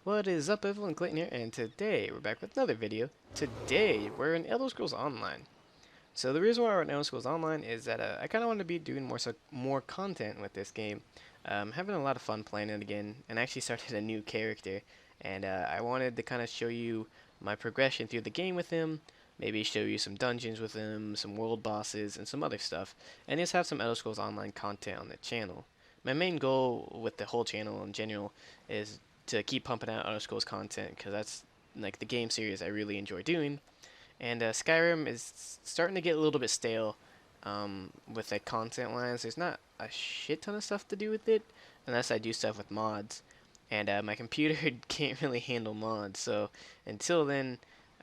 What is up, everyone? Clayton here, and today we're back with another video. Today we're in Elder Scrolls Online. So the reason why we're in Elder Scrolls Online is that I kind of want to be doing more content with this game. Having a lot of fun playing it again, and I actually started a new character, and I wanted to kind of show you my progression through the game with him. Maybe show you some dungeons with him, some world bosses, and some other stuff, and just have some Elder Scrolls Online content on the channel. My main goal with the whole channel in general is to keep pumping out Elder Scrolls content because that's like the game series I really enjoy doing. And Skyrim is starting to get a little bit stale with the content lines. There's not a shit ton of stuff to do with it unless I do stuff with mods. And my computer can't really handle mods, so until then,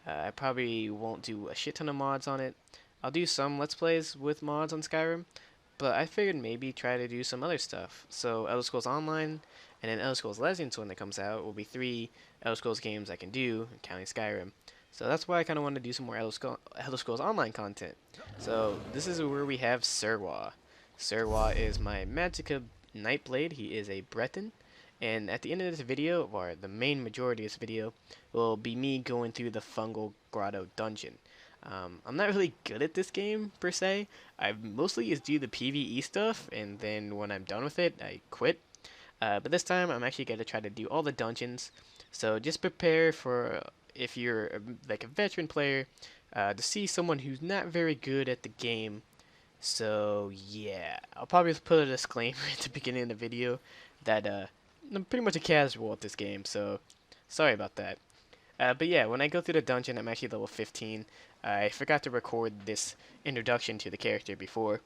I probably won't do a shit ton of mods on it. I'll do some Let's Plays with mods on Skyrim, but I figured maybe try to do some other stuff. So Elder Scrolls Online and then Elder Scrolls Legends, when it comes out, will be 3 Elder Scrolls games I can do, counting Skyrim. So that's why I kind of want to do some more Elder Scrolls Online content. So this is where we have Serwa. Serwa is my Magicka Nightblade. He is a Breton. And at the end of this video, or the main majority of this video, will be me going through the Fungal Grotto dungeon. I'm not really good at this game, per se. I mostly just do the PvE stuff, and then when I'm done with it, I quit. But this time, I'm actually going to try to do all the dungeons. So just prepare for, if you're like a veteran player, to see someone who's not very good at the game. So yeah, I'll probably put a disclaimer at the beginning of the video that I'm pretty much a casual at this game, so sorry about that. But yeah, when I go through the dungeon, I'm actually level 15. I forgot to record this introduction to the character before,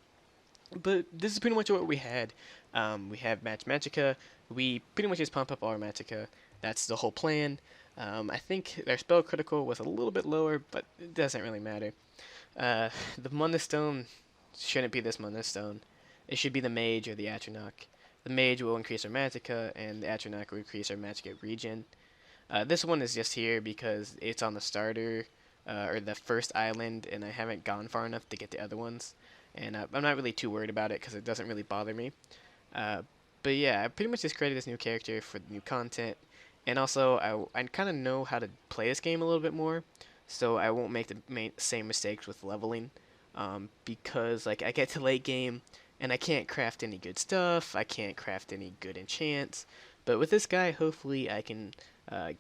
but this is pretty much what we had. We have Magicka. We pretty much just pump up our Magicka. That's the whole plan. I think their spell critical was a little bit lower, but it doesn't really matter. The Mana Stone shouldn't be this Mana Stone. It should be the Mage or the Atronach. The Mage will increase our Magicka, and the Atronach will increase our Magicka regen. This one is just here because it's on the starter, or the first island, and I haven't gone far enough to get the other ones. And I'm not really too worried about it because it doesn't really bother me. But yeah, I pretty much just created this new character for the new content. And also, I kind of know how to play this game a little bit more, so I won't make the same mistakes with leveling. Because like I get to late game, and I can't craft any good stuff, I can't craft any good enchants. But with this guy, hopefully I can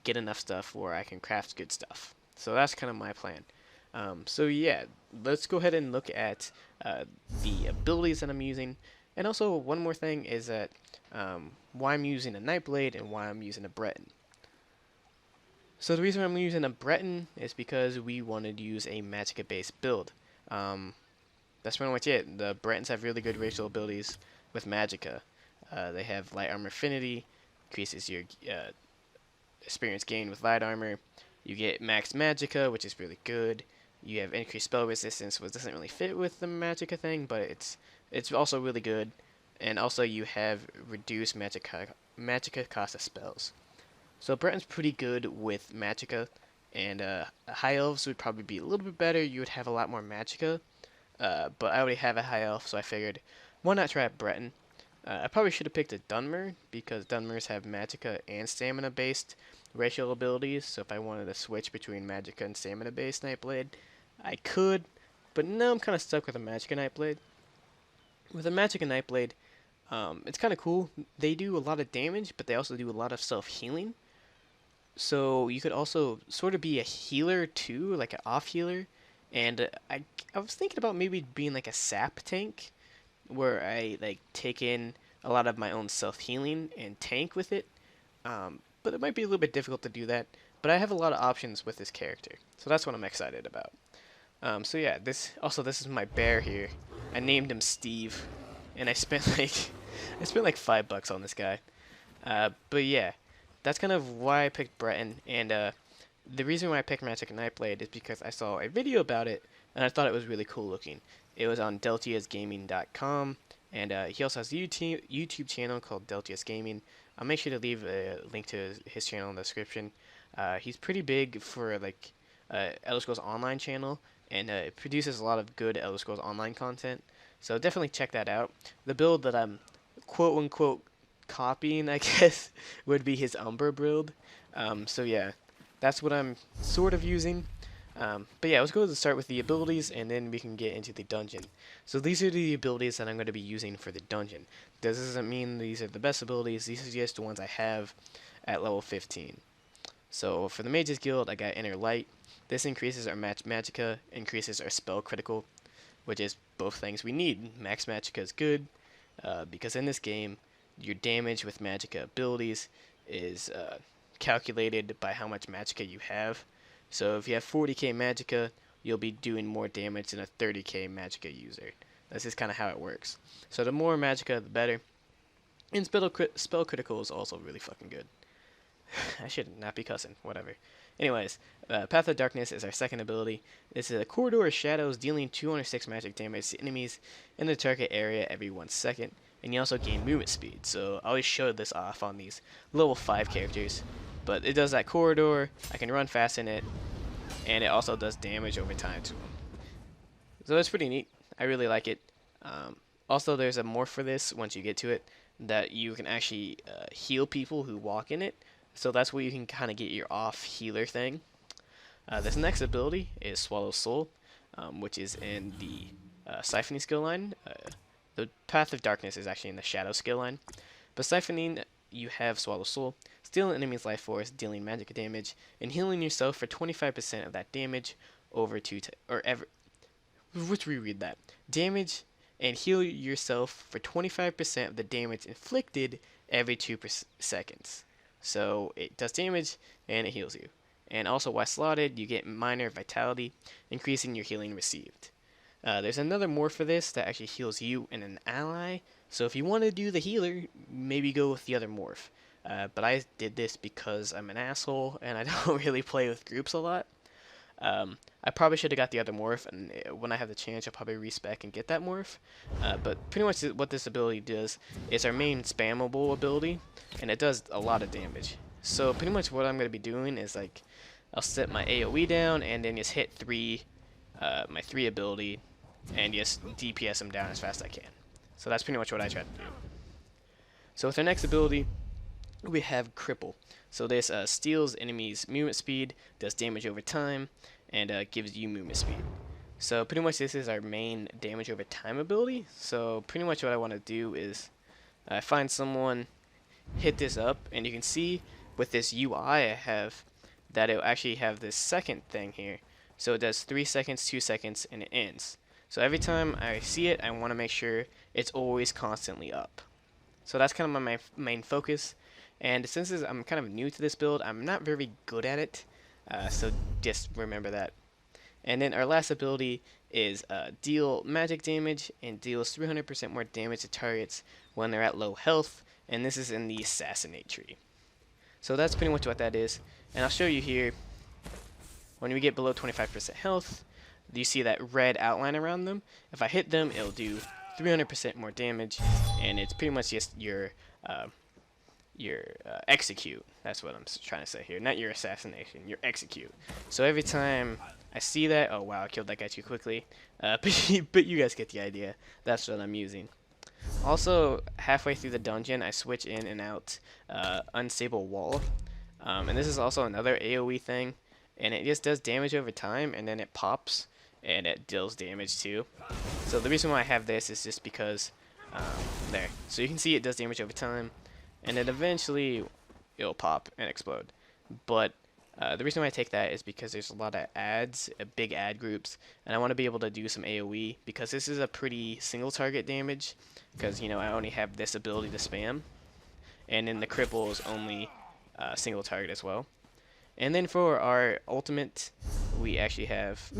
get enough stuff where I can craft good stuff. So that's kind of my plan. So yeah, let's go ahead and look at the abilities that I'm using. And also, one more thing is that why I'm using a Nightblade and why I'm using a Breton. So the reason I'm using a Breton is because we wanted to use a Magicka-based build. That's pretty much it. The Bretons have really good racial abilities with Magicka. They have light armor affinity, increases your experience gain with light armor. You get max Magicka, which is really good. You have increased spell resistance, which doesn't really fit with the Magicka thing, but it's also really good. And also you have reduced Magicka cost of spells. So Breton's pretty good with Magicka, and High Elves would probably be a little bit better. You would have a lot more Magicka, but I already have a High Elf, so I figured, why not try a Breton? I probably should have picked a Dunmer, because Dunmers have Magicka and Stamina-based racial abilities, so if I wanted to switch between Magicka and Stamina-based Nightblade, I could, but now I'm kind of stuck with a Magicka Nightblade. With a Magicka Nightblade, it's kind of cool. They do a lot of damage, but they also do a lot of self-healing. So you could also sort of be a healer too, like an off healer. And I was thinking about maybe being like a sap tank, where I like take in a lot of my own self healing and tank with it. But it might be a little bit difficult to do that. But I have a lot of options with this character, so that's what I'm excited about. So yeah, this is my bear here. I named him Steve, and I spent like $5 on this guy. But yeah, that's kind of why I picked Breton, and the reason why I picked Magicka Nightblade is because I saw a video about it, and I thought it was really cool looking. It was on deltiasgaming.com, and he also has a YouTube channel called Deltias Gaming. I'll make sure to leave a link to his channel in the description. He's pretty big for like Elder Scrolls Online channel, and it produces a lot of good Elder Scrolls Online content. So definitely check that out. The build that I'm quote unquote copying, I guess, would be his Umbra build. So yeah, that's what I'm sort of using. But yeah, let's go ahead and start with the abilities, and then we can get into the dungeon. So these are the abilities that I'm going to be using for the dungeon. This doesn't mean these are the best abilities. These are just the ones I have at level 15. So for the Mage's Guild, I got Inner Light. This increases our Magicka, increases our spell critical, which is both things we need. Max Magicka is good, because in this game, your damage with Magicka abilities is calculated by how much Magicka you have. So if you have 40k Magicka, you'll be doing more damage than a 30k Magicka user. That's just kind of how it works. So the more Magicka, the better. And spell critical is also really fucking good. I should not be cussing, whatever. Anyways, Path of Darkness is our second ability. This is a corridor of shadows dealing 206 magic damage to enemies in the target area every 1 second. And you also gain movement speed, so I always showed this off on these level 5 characters. But it does that corridor, I can run fast in it, and it also does damage over time to them. So that's pretty neat. I really like it. Also, there's a morph for this once you get to it, that you can actually heal people who walk in it. So that's where you can kind of get your off healer thing. This next ability is Swallow Soul, which is in the Siphoning skill line. The Path of Darkness is actually in the Shadow skill line. But Siphoning, you have Swallow Soul, steal an enemy's life force, dealing magic damage, and healing yourself for 25% of that damage over let's reread that. Damage and heal yourself for 25% of the damage inflicted every 2 seconds. So it does damage and it heals you. And also, while slotted, you get minor vitality, increasing your healing received. There's another morph for this that actually heals you and an ally. So if you want to do the healer, maybe go with the other morph. But I did this because I'm an asshole and I don't really play with groups a lot. I probably should have got the other morph, and when I have the chance, I'll probably respec and get that morph. But pretty much what this ability does is our main spammable ability, and it does a lot of damage. So pretty much what I'm going to be doing is, like, I'll set my AoE down and then just hit my 3 ability and just DPS them down as fast as I can. So that's pretty much what I try to do. So with our next ability, we have Cripple. So this steals enemies' movement speed, does damage over time, and gives you movement speed. So pretty much this is our main damage over time ability. So pretty much what I want to do is find someone, hit this up, and you can see with this UI I have that it'll actually have this second thing here. So it does 3 seconds, 2 seconds, and it ends. So every time I see it, I want to make sure it's always constantly up. So that's kind of my main focus. And since I'm kind of new to this build, I'm not very good at it. So just remember that. And then our last ability is deal magic damage and deals 300% more damage to targets when they're at low health. And this is in the Assassinate tree. So that's pretty much what that is. And I'll show you here. When we get below 25% health, you see that red outline around them. If I hit them, it'll do 300% more damage, and it's pretty much just your execute. That's what I'm trying to say here. Not your assassination, your execute. So every time I see that, oh wow, I killed that guy too quickly. But you guys get the idea. That's what I'm using. Also, halfway through the dungeon, I switch in and out Unstable Wall. And this is also another AoE thing. And it just does damage over time, and then it pops, and it deals damage too. So the reason why I have this is just because, there. So you can see it does damage over time, and then eventually it'll pop and explode. But the reason why I take that is because there's a lot of ads, big ad groups, and I want to be able to do some AoE, because this is a pretty single target damage, because, you know, I only have this ability to spam, and then the cripple is only single target as well. And then for our ultimate, we actually have,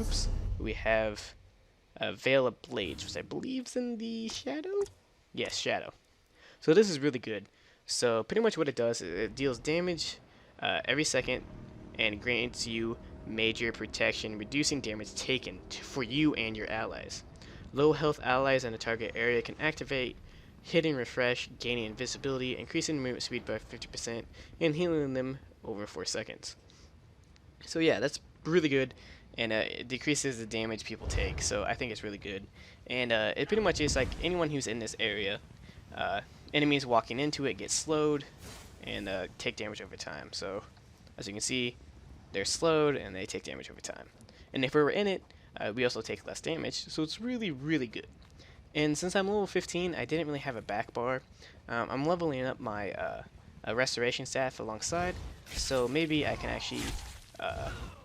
Veil of Blades, which I believe is in the Shadow? Yes, Shadow. So this is really good. So pretty much what it does is it deals damage every second and grants you major protection, reducing damage taken for you and your allies. Low health allies in a target area can activate, hitting refresh, gaining invisibility, increasing movement speed by 50%, and healing them over 4 seconds. So yeah, that's really good, and it decreases the damage people take, so I think it's really good. And it pretty much is like anyone who's in this area, enemies walking into it get slowed and take damage over time. So as you can see, they're slowed and they take damage over time. And if we were in it, we also take less damage, so it's really, really good. And since I'm level 15, I didn't really have a back bar. I'm leveling up my restoration staff alongside, so maybe I can actually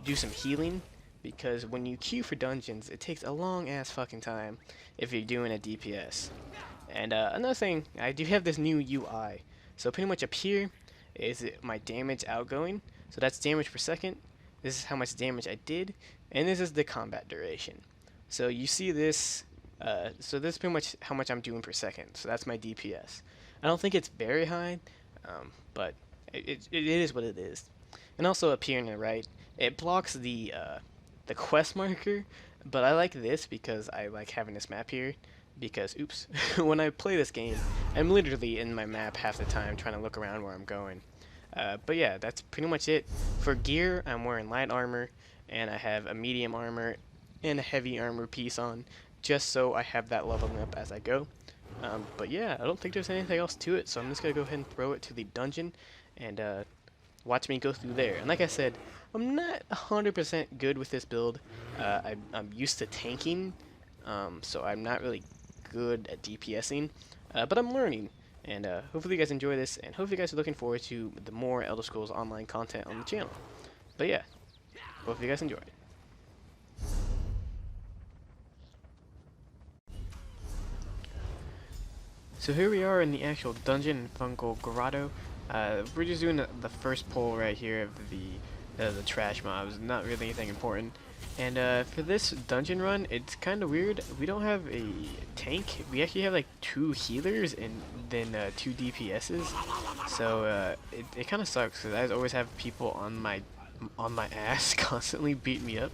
do some healing, because when you queue for dungeons, it takes a long ass fucking time if you're doing a DPS. And another thing, I do have this new UI. So pretty much up here is my damage outgoing. So that's damage per second. This is how much damage I did, and this is the combat duration. So you see this. So this is pretty much how much I'm doing per second. So that's my DPS. I don't think it's very high, but it is what it is. And also up here on the right, it blocks the quest marker, but I like this because I like having this map here. Because, oops, when I play this game, I'm literally in my map half the time trying to look around where I'm going. But yeah, that's pretty much it. For gear, I'm wearing light armor, and I have a medium armor and a heavy armor piece on, just so I have that leveling up as I go. But yeah, I don't think there's anything else to it, so I'm just going to go ahead and throw it to the dungeon, and watch me go through there. And like I said, I'm not 100% good with this build. I'm used to tanking, so I'm not really good at DPSing, but I'm learning, and hopefully you guys enjoy this, and hopefully you guys are looking forward to the more Elder Scrolls Online content on the channel. But yeah, hopefully you guys enjoy it. So here we are in the actual dungeon in Fungal Grotto. We're just doing the first pull right here of the trash mobs, not really anything important. And for this dungeon run, it's kind of weird. We don't have a tank. We actually have like 2 healers and then 2 DPSs. So it kind of sucks because I always have people on my ass constantly beat me up.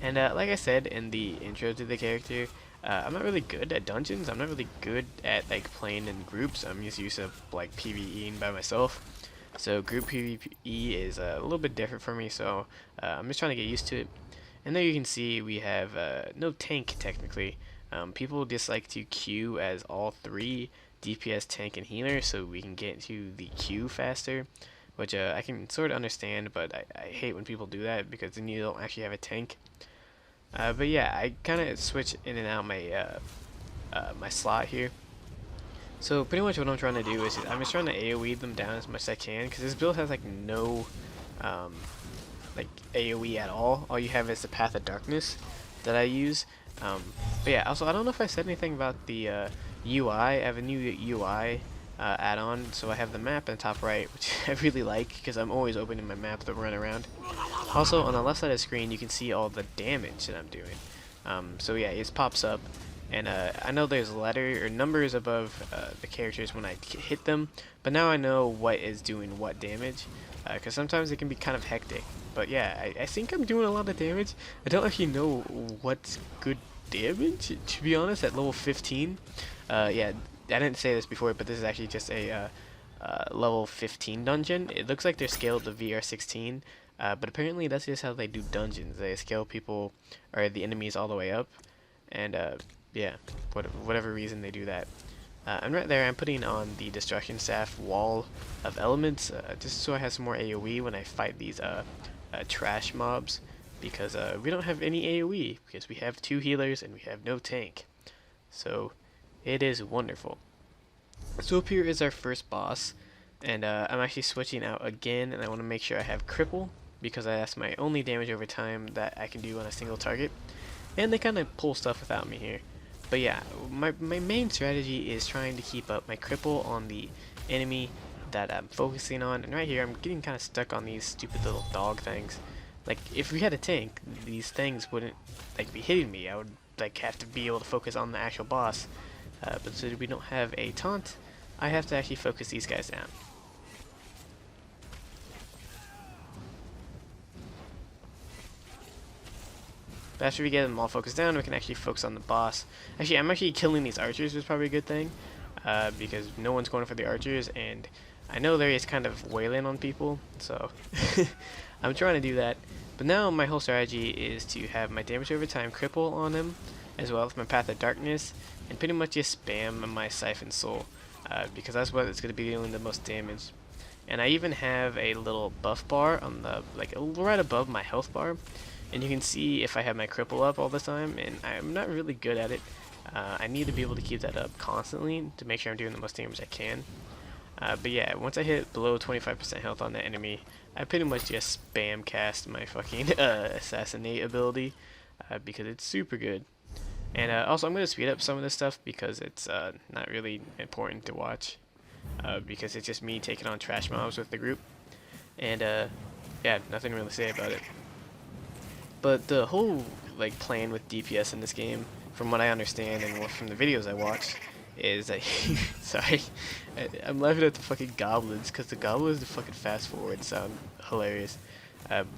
And like I said in the intro to the character, I'm not really good at dungeons. I'm not really good at like playing in groups. I'm just used to like PvEing by myself. So group PvE is a little bit different for me. So I'm just trying to get used to it. And there you can see we have no tank technically. People just like to queue as all 3 DPS, tank, and healer, so we can get to the queue faster, which I can sort of understand, but I hate when people do that because then you don't actually have a tank. But yeah, I kind of switch in and out my my slot here. So pretty much what I'm trying to do is I'm just trying to AoE them down as much as I can, because this build has like no like AoE at all. All you have is the Path of Darkness that I use. But yeah, also I don't know if I said anything about the UI. I have a new UI add-on, so I have the map in the top right, which I really like because I'm always opening my map to run around. Also on the left side of the screen you can see all the damage that I'm doing. So yeah, it pops up, and I know there's letter or numbers above the characters when I hit them, but now I know what is doing what damage, because sometimes it can be kind of hectic. But yeah, I think I'm doing a lot of damage. I don't actually know what's good damage, to be honest, at level 15. Yeah, I didn't say this before, but this is actually just a level 15 dungeon. It looks like they're scaled to VR16, but apparently that's just how they do dungeons. They scale people, or the enemies, all the way up, and yeah, whatever reason they do that. And right there I'm putting on the Destruction Staff Wall of Elements, just so I have some more AoE when I fight these trash mobs, because we don't have any AoE, because we have 2 healers and we have no tank. So it is wonderful. So up here is our first boss, and I'm actually switching out again, and I want to make sure I have Cripple, because that's my only damage over time that I can do on a single target, and they kind of pull stuff without me here. But yeah, my main strategy is trying to keep up my Cripple on the enemy that I'm focusing on, and right here I'm getting kind of stuck on these stupid little dog things. Like, if we had a tank, these things wouldn't like be hitting me. I would like have to be able to focus on the actual boss, but since we don't have a taunt, I have to actually focus these guys down. But after we get them all focused down, we can actually focus on the boss. Actually, I'm actually killing these archers, which is probably a good thing, because no one's going for the archers, and I know there is kind of wailing on people, so I'm trying to do that. But now my whole strategy is to have my damage over time Cripple on them, as well as my Path of Darkness, and pretty much just spam my Siphon Soul. because that's what is going to be dealing the most damage. And I even have a little buff bar on the right above my health bar, and you can see if I have my cripple up all the time, and I'm not really good at it. I need to be able to keep that up constantly to make sure I'm doing the most damage I can. But yeah, once I hit below 25% health on that enemy, I pretty much just spam cast my fucking assassinate ability, because it's super good. And also I'm going to speed up some of this stuff because it's not really important to watch, because it's just me taking on trash mobs with the group. And yeah, nothing really to say about it. But the whole plan with DPS in this game, from what I understand and from the videos I watched, is that sorry, I'm laughing at the fucking goblins because the goblins, the fucking fast forward sound hilarious.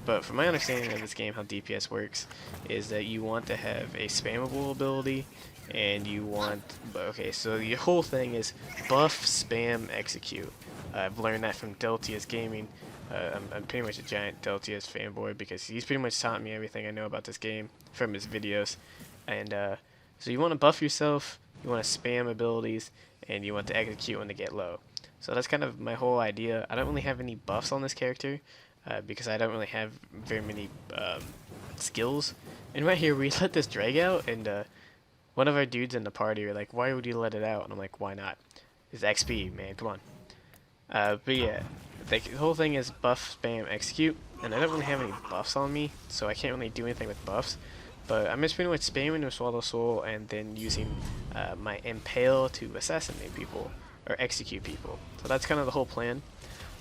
But from my understanding of this game, how DPS works is that you want to have a spammable ability, and you want, okay, so your whole thing is buff, spam, execute. I've learned that from Deltius Gaming. I'm pretty much a giant Deltius fanboy because he's pretty much taught me everything I know about this game from his videos. And so you want to buff yourself, you want to spam abilities, and you want to execute when they get low. So that's kind of my whole idea. I don't really have any buffs on this character because I don't really have very many skills. And right here we let this drag out, and one of our dudes in the party are like, why would you let it out? And I'm like, why not? It's XP, man, come on. But yeah, the whole thing is buff, spam, execute, and I don't really have any buffs on me, so I can't really do anything with buffs. But I'm just pretty much spamming with Swallow Soul and then using my Impale to assassinate people or execute people. So that's kind of the whole plan.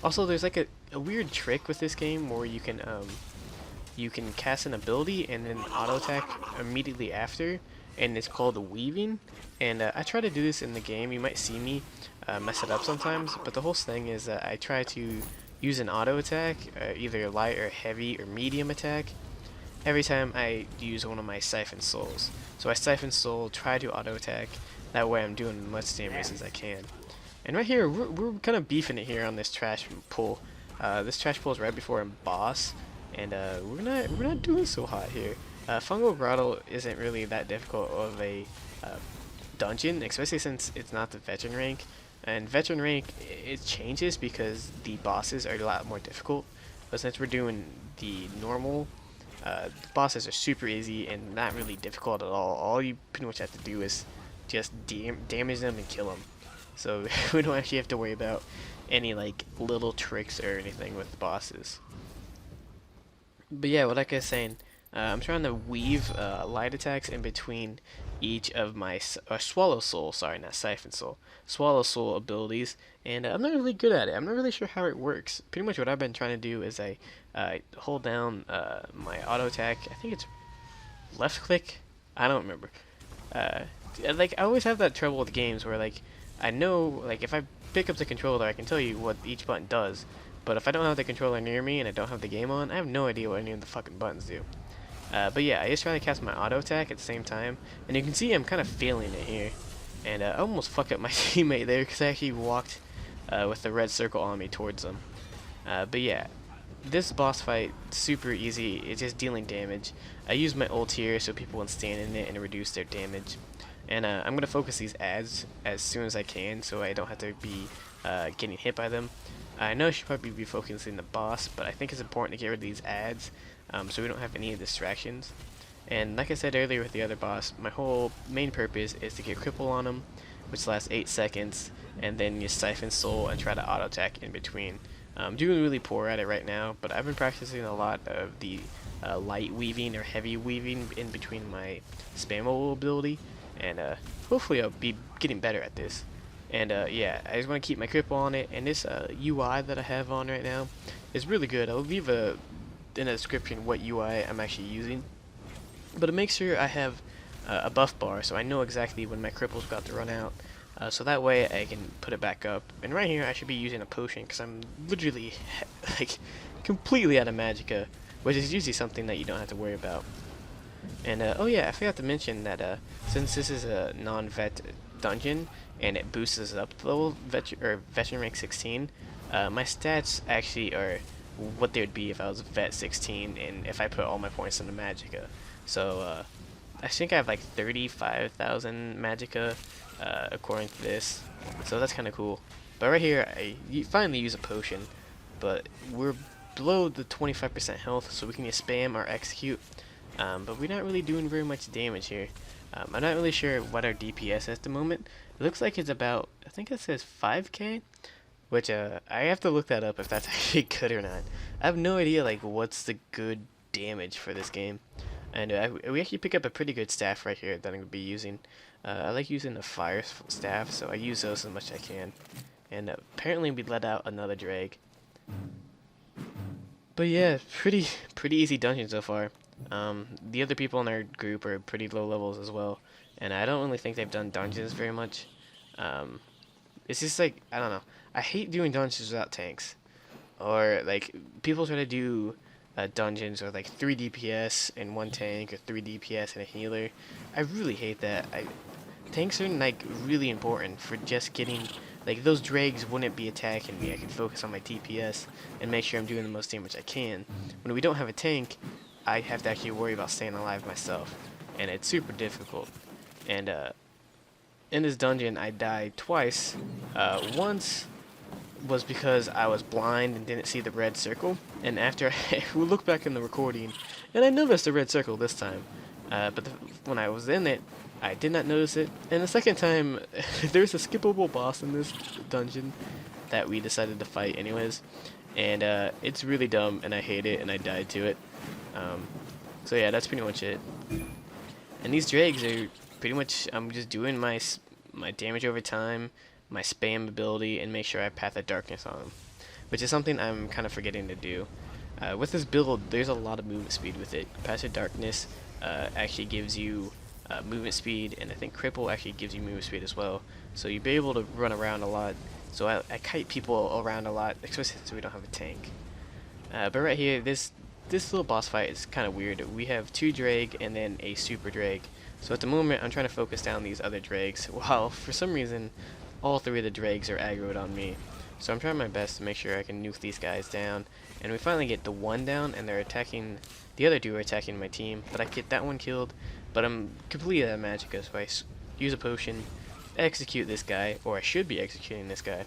Also, there's like a weird trick with this game where you can cast an ability and then auto attack immediately after, and it's called weaving. And I try to do this in the game. You might see me mess it up sometimes, but the whole thing is that I try to use an auto attack, either light or heavy or medium attack, every time I use one of my Siphon Souls. So I Siphon Soul, try to auto attack, that way I'm doing as much damage as I can. And right here, we're kind of beefing it here on this trash pull. This trash pull is right before a boss, and we're not doing so hot here. Fungal Grotto isn't really that difficult of a dungeon, especially since it's not the veteran rank. And veteran rank, it changes because the bosses are a lot more difficult. But since we're doing the normal, the bosses are super easy and not really difficult at all. All you pretty much have to do is just damage them and kill them. So we don't actually have to worry about any little tricks or anything with the bosses. But yeah, like I was saying, I'm trying to weave light attacks in between each of my Swallow Soul, sorry, not Siphon Soul, Swallow Soul abilities, and I'm not really good at it. I'm not really sure how it works. Pretty much what I've been trying to do is I hold down my auto attack. I think it's left click. I don't remember. I always have that trouble with games where I know if I pick up the controller, I can tell you what each button does. But if I don't have the controller near me and I don't have the game on, I have no idea what any of the fucking buttons do. But yeah, I just try to cast my auto attack at the same time, and you can see I'm kind of failing it here. And I almost fucked up my teammate there because I actually walked with the red circle on me towards them. But yeah, this boss fight, super easy. It's just dealing damage. I use my ult here so people won't stand in it and reduce their damage. And I'm going to focus these ads as soon as I can so I don't have to be getting hit by them. I know I should probably be focusing the boss, but I think it's important to get rid of these ads so we don't have any distractions. And like I said earlier with the other boss, my whole main purpose is to get cripple on him, which lasts 8 seconds, and then you Siphon Soul and try to auto attack in between. I'm doing really poor at it right now, but I've been practicing a lot of the light weaving or heavy weaving in between my spammable ability, and hopefully I'll be getting better at this. And yeah, I just want to keep my cripple on it, and this UI that I have on right now is really good. I'll leave in the description what UI I'm actually using, but to make sure I have a buff bar so I know exactly when my cripple's about to run out, so that way I can put it back up. And right here I should be using a potion because I'm literally completely out of Magicka, which is usually something that you don't have to worry about. And oh yeah, I forgot to mention that since this is a non-vet dungeon and it boosts us up to level veteran rank 16, my stats actually are what they would be if I was vet 16 and if I put all my points into Magicka. So I think I have 35,000 Magicka according to this, so that's kind of cool. But right here, finally use a potion, but we're below the 25% health, so we can just spam or execute. But we're not really doing very much damage here. I'm not really sure what our DPS is at the moment. It looks like it's about, I think it says 5k, which I have to look that up if that's actually good or not. I have no idea like what's the good damage for this game. And we actually pick up a pretty good staff right here that I'm going to be using. I like using the fire staff, so I use those as much as I can. And apparently we let out another drag. But yeah, pretty easy dungeon so far. The other people in our group are pretty low levels as well, and I don't really think they've done dungeons very much. It's just like, I don't know. I hate doing dungeons without tanks, or like people try to do dungeons with like 3 DPS and 1 tank, or 3 DPS and a healer. I really hate that. Tanks are like really important for just getting, like, those drags wouldn't be attacking me. I could focus on my TPS and make sure I'm doing the most damage I can. When we don't have a tank, I have to actually worry about staying alive myself, and it's super difficult. And in this dungeon I died twice. Once was because I was blind and didn't see the red circle, and after I looked back in the recording and I noticed the red circle this time, but when I was in it I did not notice it. And the second time there's a skippable boss in this dungeon that we decided to fight anyways, and it's really dumb and I hate it and I died to it. So yeah, that's pretty much it. And these drags are pretty much, I'm just doing my damage over time, my spam ability, and make sure I have Path of Darkness on them, which is something I'm kind of forgetting to do. With this build, there's a lot of movement speed with it. Path of Darkness actually gives you movement speed, and I think Cripple actually gives you movement speed as well. So you'll be able to run around a lot. So I kite people around a lot, especially since we don't have a tank. But right here, this little boss fight is kind of weird. We have 2 drag and then a super drag. So at the moment I'm trying to focus down these other drags, while for some reason all 3 of the drags are aggroed on me. So I'm trying my best to make sure I can nuke these guys down. And we finally get the 1 down, and they're attacking, the other 2 are attacking my team, but I get that one killed. But I'm completely out of Magicka, so I use a potion, execute this guy, or I should be executing this guy.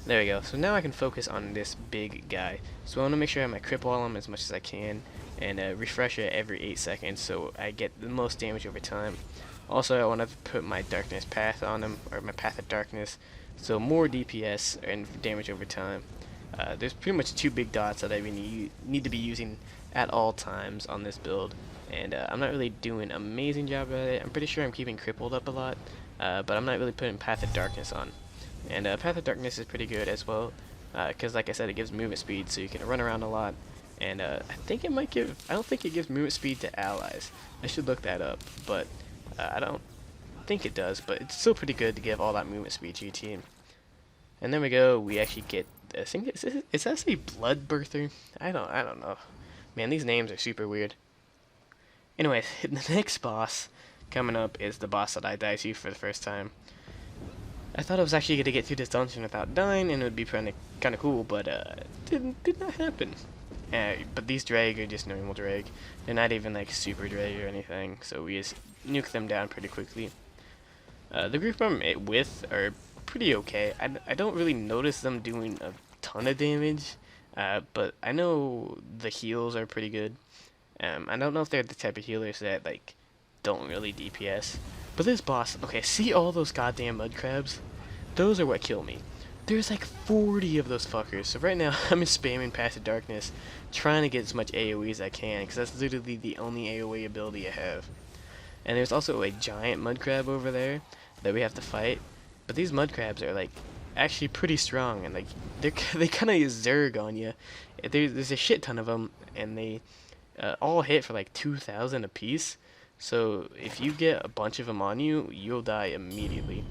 There we go. So now I can focus on this big guy. So I want to make sure I have my cripple on him as much as I can, and refresh it every 8 seconds so I get the most damage over time. Also, I want to put my darkness path on him, or my Path of Darkness, so more DPS and damage over time. There's pretty much 2 big dots that I need to be using at all times on this build, and I'm not really doing an amazing job at it. I'm pretty sure I'm keeping crippled up a lot, but I'm not really putting Path of Darkness on. And Path of Darkness is pretty good as well, because like I said, it gives movement speed, so you can run around a lot. And I think it might give, I don't think it gives movement speed to allies. I should look that up, but I don't think it does, but it's still pretty good to give all that movement speed to your team. And there we go, we actually get, I think is that a blood birther? I don't know. Man, these names are super weird. Anyways, the next boss coming up is the boss that I died to for the first time. I thought I was actually going to get through this dungeon without dying, and it would be kind of cool, but did not happen. But these drag are just normal drag. They're not even like super drag or anything, so we just nuke them down pretty quickly. The group I'm with are pretty okay. I don't really notice them doing a ton of damage, but I know the heals are pretty good. I don't know if they're the type of healers that like don't really DPS. But this boss, okay, see all those goddamn mud crabs? Those are what kill me. There's like 40 of those fuckers. So right now I'm just spamming Path of Darkness, trying to get as much AoE as I can, because that's literally the only AoE ability I have. And there's also a giant mud crab over there that we have to fight. But these mud crabs are like actually pretty strong, and like they kind of zerg on you. There's a shit ton of them, and they all hit for like 2,000 a piece. So if you get a bunch of them on you, you'll die immediately.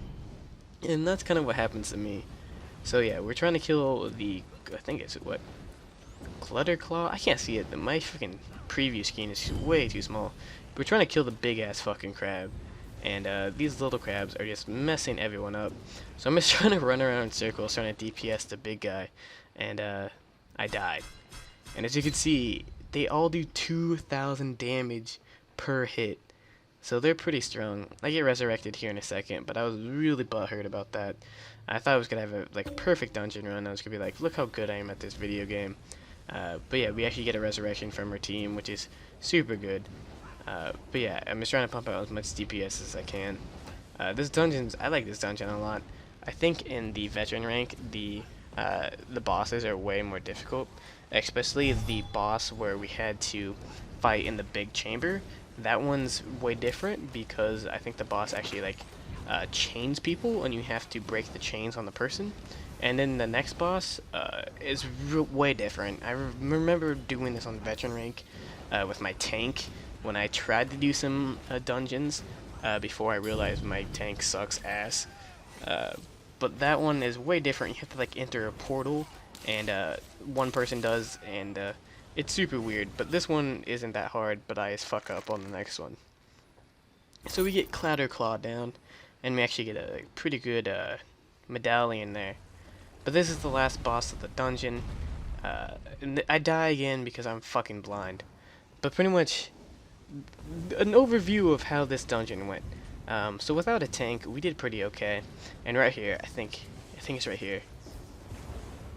And that's kind of what happens to me. So yeah, we're trying to kill the, I think it's what, Clutterclaw? I can't see it. My freaking preview screen is way too small. We're trying to kill the big ass fucking crab. And these little crabs are just messing everyone up. So I'm just trying to run around in circles, trying to DPS the big guy. And I died. And as you can see, they all do 2,000 damage per hit. So they're pretty strong. I get resurrected here in a second, but I was really butthurt about that. I thought I was gonna have a like perfect dungeon run. I was gonna be like, look how good I am at this video game. But yeah, we actually get a resurrection from our team, which is super good. But yeah, I'm just trying to pump out as much DPS as I can. I like this dungeon a lot. I think in the veteran rank, the bosses are way more difficult, especially the boss where we had to fight in the big chamber. That one's way different because I think the boss actually like chains people, and you have to break the chains on the person. And then the next boss is way different. I remember doing this on veteran rank with my tank when I tried to do some dungeons before I realized my tank sucks ass. But that one is way different. You have to like enter a portal, and one person does, and it's super weird. But this one isn't that hard, but I just fuck up on the next one. So we get Clatter Claw down, and we actually get a pretty good medallion there. But this is the last boss of the dungeon. And I die again because I'm fucking blind. But pretty much an overview of how this dungeon went. So without a tank, we did pretty okay. And right here, I think it's right here.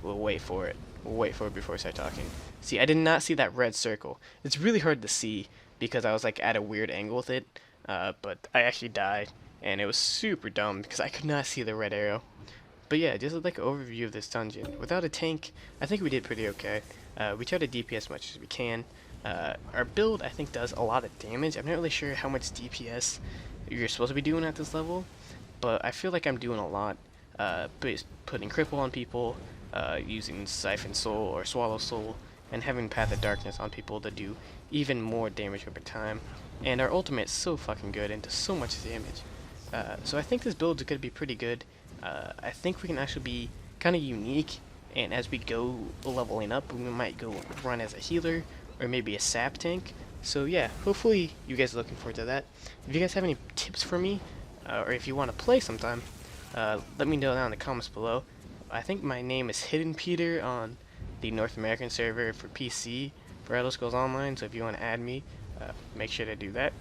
We'll wait for it. We'll wait for it before we start talking. See, I did not see that red circle. It's really hard to see because I was like at a weird angle with it. But I actually died, and it was super dumb because I could not see the red arrow. But yeah, just like an overview of this dungeon. Without a tank, I think we did pretty okay. We try to DP as much as we can. Our build, I think, does a lot of damage. I'm not really sure how much DPS you're supposed to be doing at this level, but I feel like I'm doing a lot. Putting cripple on people, using Siphon Soul or Swallow Soul, and having Path of Darkness on people to do even more damage over time. And our ultimate's so fucking good and does so much damage. So I think this build is going to be pretty good. I think we can actually be kind of unique, and as we go leveling up, we might go run as a healer or maybe a sap tank. So yeah, hopefully you guys are looking forward to that. If you guys have any tips for me, or if you want to play sometime, let me know down in the comments below. I think my name is Hidden Peter on the North American server for PC for Elder Scrolls Online, so if you want to add me, make sure to do that.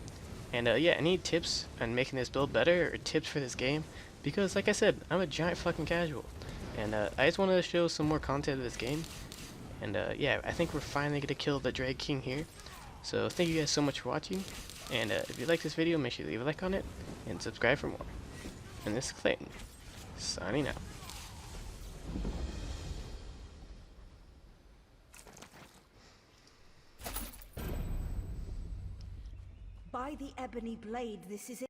And yeah, any tips on making this build better, or tips for this game, because like I said, I'm a giant fucking casual, and I just wanted to show some more content of this game. And yeah, I think we're finally gonna kill the Drag King here. So thank you guys so much for watching, and if you like this video, make sure to leave a like on it, and subscribe for more. And this is Clayton, signing out. By the ebony blade, this is it.